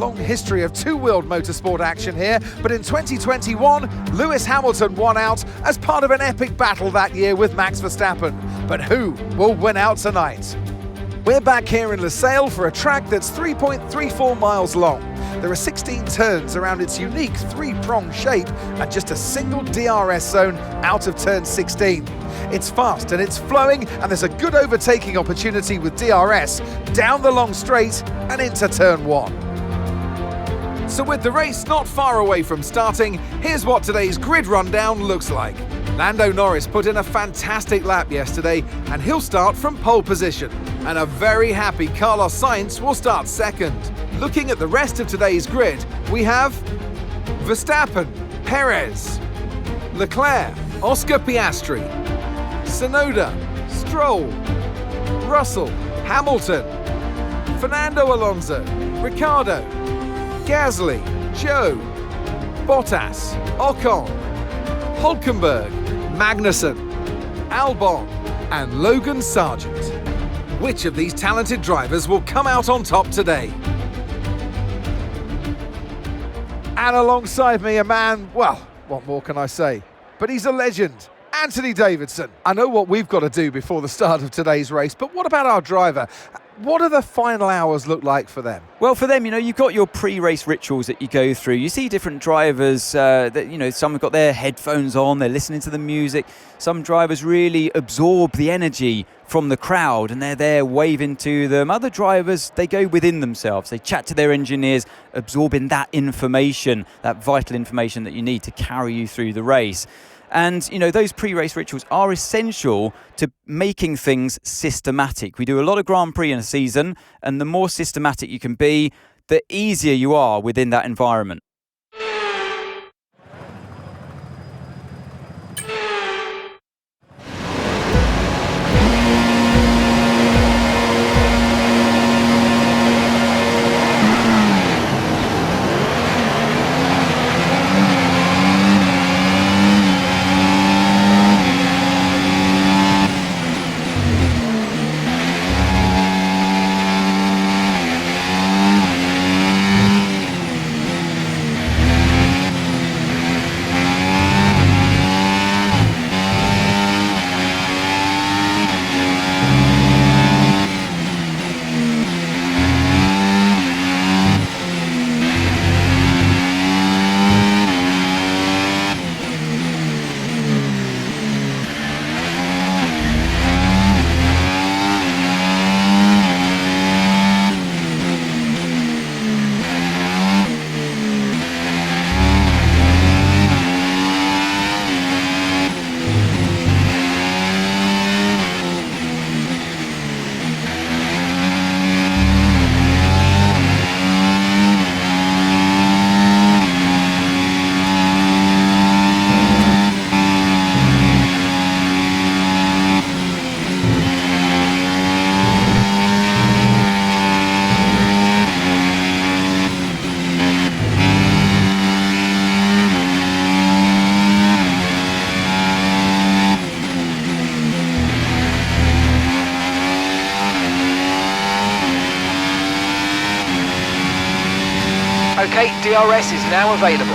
long history of two-wheeled motorsport action here, but in 2021, Lewis Hamilton won out as part of an epic battle that year with Max Verstappen. But who will win out tonight? We're back here in Losail for a track that's 3.34 miles long. There are 16 turns around its unique three-prong shape and just a single DRS zone out of turn 16. It's fast and it's flowing, and there's a good overtaking opportunity with DRS down the long straight and into turn 1. So with the race not far away from starting, here's what today's grid rundown looks like. Lando Norris put in a fantastic lap yesterday, and he'll start from pole position. And a very happy Carlos Sainz will start second. Looking at the rest of today's grid, we have Verstappen, Perez, Leclerc, Oscar Piastri, Tsunoda, Stroll, Russell, Hamilton, Fernando Alonso, Ricciardo, Gasly, Joe, Bottas, Ocon, Hülkenberg, Magnussen, Albon and Logan Sargent. Which of these talented drivers will come out on top today? And alongside me, a man, well, what more can I say? But he's a legend, Anthony Davidson. I know what we've got to do before the start of today's race, but what about our driver? What do the final hours look like for them? Well, for them, you've got your pre-race rituals that you go through. You see different drivers that, some have got their headphones on, they're listening to the music. Some drivers really absorb the energy from the crowd and they're there waving to them. Other drivers, they go within themselves. They chat to their engineers, absorbing that information, that vital information that you need to carry you through the race. And, those pre-race rituals are essential to making things systematic. We do a lot of Grand Prix in a season, and the more systematic you can be, the easier you are within that environment. Okay, DRS is now available.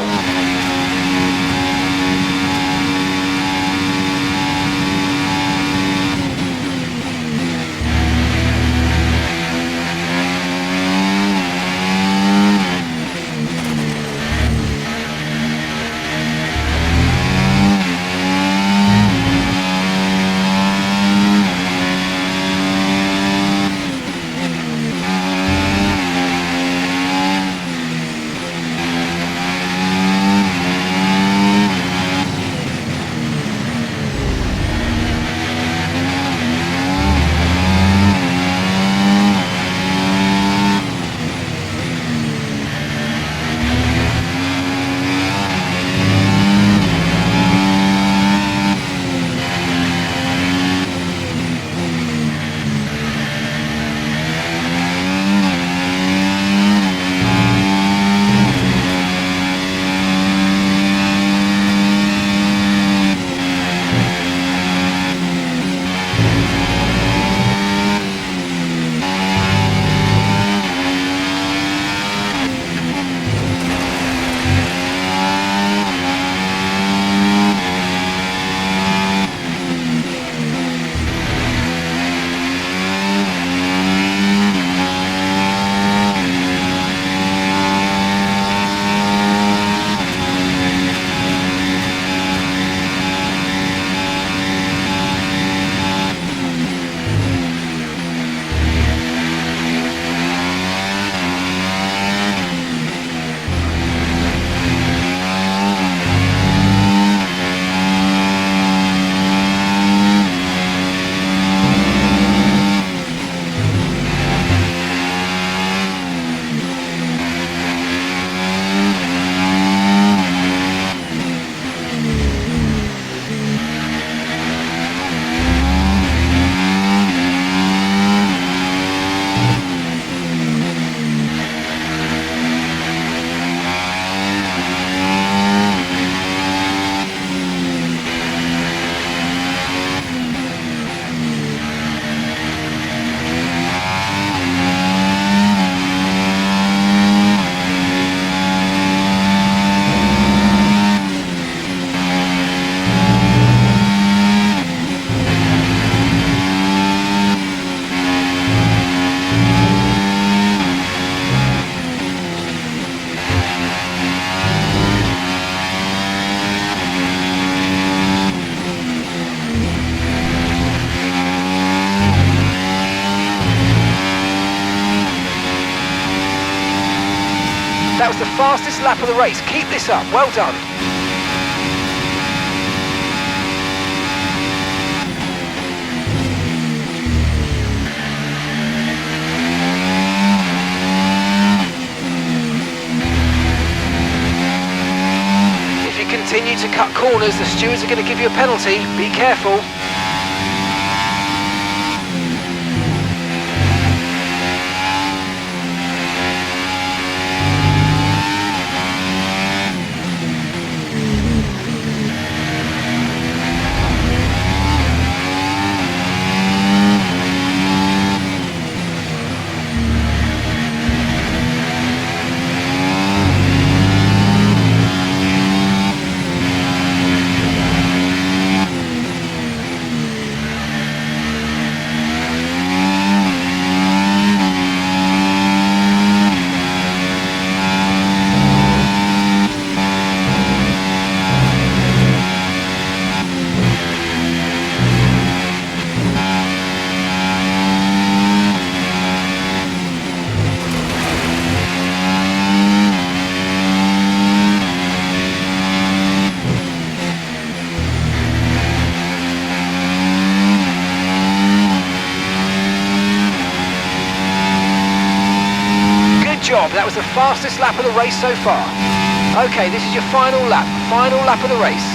That was the fastest lap of the race. Keep this up. Well done. If you continue to cut corners, the stewards are going to give you a penalty. Be careful. Job. That was the fastest lap of the race so far. Okay, this is your final lap of the race.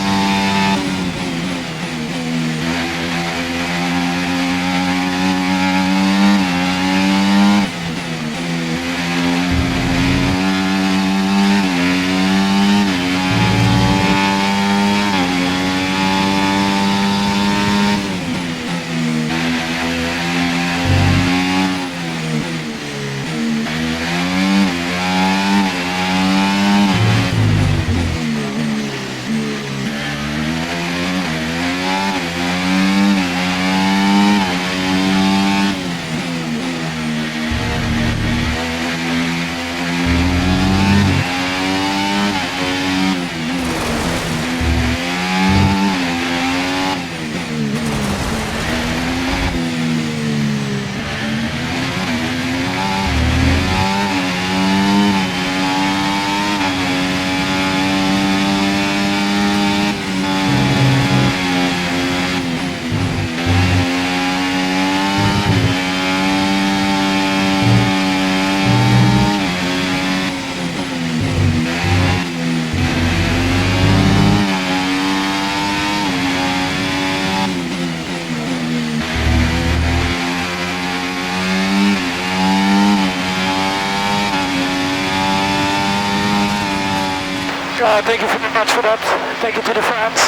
Thank you very much for that. Thank you to the fans.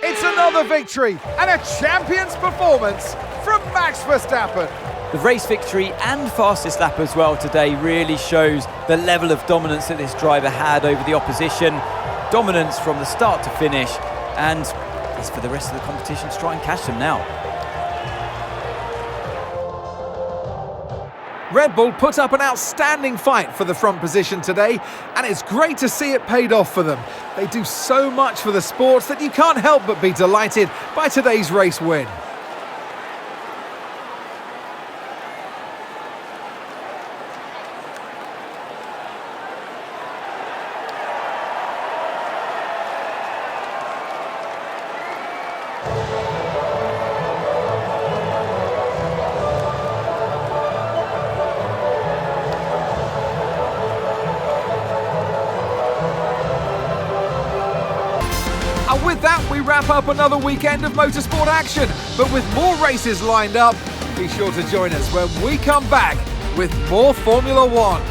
It's another victory and a champion's performance from Max Verstappen. The race victory and fastest lap as well today really shows the level of dominance that this driver had over the opposition. Dominance from the start to finish, and it's for the rest of the competition to try and catch them now. Red Bull put up an outstanding fight for the front position today, and it's great to see it paid off for them. They do so much for the sport that you can't help but be delighted by today's race win. And with that, we wrap up another weekend of motorsport action. But with more races lined up, be sure to join us when we come back with more Formula One.